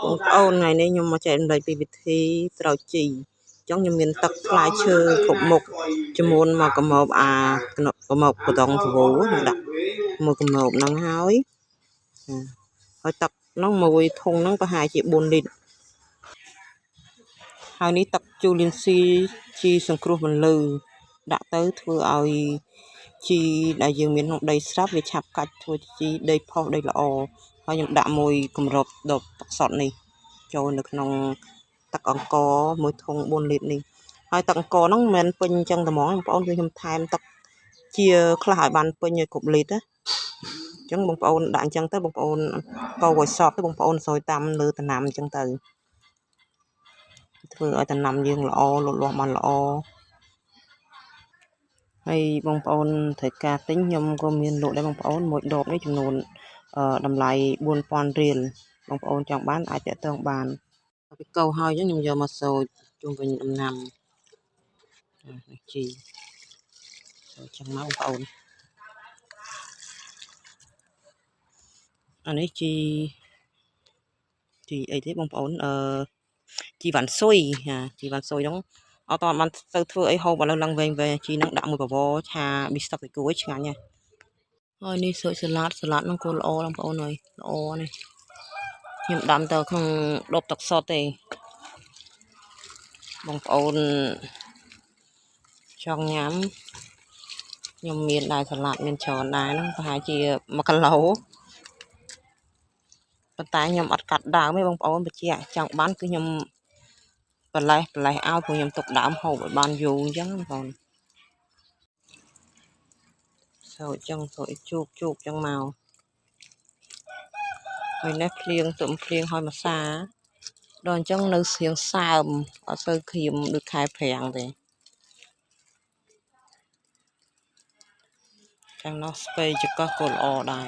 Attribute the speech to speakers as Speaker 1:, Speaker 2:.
Speaker 1: បងប្អូនថ្ងៃនេះខ្ញុំមកចែករំលែកពីវិធីស្រោចជីអញ្ចឹងខ្ញុំមានទឹកផ្លែឈើគ្រប់មុខជាមួយមកកមោបកមោបបដងសវូខ្ញុំដាក់មួយកមោបហ្នឹងហើយទឹកហ្នឹងមួយធុងហ្នឹងប្រហែលជា4លីត្រហើយនេះទឹកជូលៀនស៊ីជីសង្គ្រោះបន្លឺដាក់ទៅធ្វើឲ្យជីដែលយើងមានក្នុងដីស្រាប់វាឆាប់កាច់ធ្វើជីដីផុសដីល្អហើយខ្ញុំដាក់មួយគម្របដបទឹកសុទ្ធនេះចូលនៅក្នុងទឹកអង្ករមួយធុង4លីត្រនេះហើយទឹកអង្ករហ្នឹងមិនមែនពេញអញ្ចឹងតែហ្មងបងប្អូនគឺខ្ញុំថែមទឹកជាខ្លះឲ្យបានពេញឲ្យគ្រប់លីត្រណាអញ្ចឹងបងប្អូនដាក់អញ្ចឹងទៅបងប្អូនកូរឲ្យសព្វទៅបងប្អូនស្រោចតាមលើតំណាំអញ្ចឹងទៅធ្វើឲ្យតំណាំយើងល្អលូតលាស់បានល្អហើយបងប្អូនត្រូវការទិញខ្ញុំក៏មានលក់ដែរបងប្អូនមួយដបនេះចំនួនតម្លៃ4000រៀលបងប្អូនចង់បានអាចតាក់ទងបានពីកោហើយខ្ញុំយកមកសូចជុំវិញដំណាំជីសូចចឹងមកបងប្អូនអានេះជីអីទេបងប្អូនជីវ៉ាន់ស៊ុយជីវ៉ាន់ស៊ុយហ្នឹងអត់តបានទៅធ្វើអីហូបឥឡូវឡើងវែងជីហ្នឹងដាក់មួយបវរឆាប៊ីស្តុកទៅគួរឆ្ងាញ់ហើយនេះសូចសាឡាត់ហ្នឹងក៏ល្អបងប្អូនហើយល្អនេះខ្ញុំដាំទៅក្នុងដបទឹកសុទ្ធទេបងប្អូនចង់ញ៉ាំខ្ញុំមានដែរសាឡាត់មានច្រើនដែរហ្នឹងប្រហែលជា1គីឡូប៉ុន្តែខ្ញុំអត់កាត់ដើមទេបងប្អូនបញ្ជាក់ចង់បានគឺខ្ញុំប្រឡេះឲ្យព្រោះខ្ញុំទុកដើមហូបឲ្យបានយូរអញ្ចឹងបងប្អូនសូចចឹងសូចជូកចឹងមកហើយនេះភ្លៀងហើយម្សាដល់អញ្ចឹងនៅស្រៀងសើមអត់សូវក្រៀមដូចខែប្រាំងទេចឹងនោះស្ពៃចកោះក៏ល្អដែរ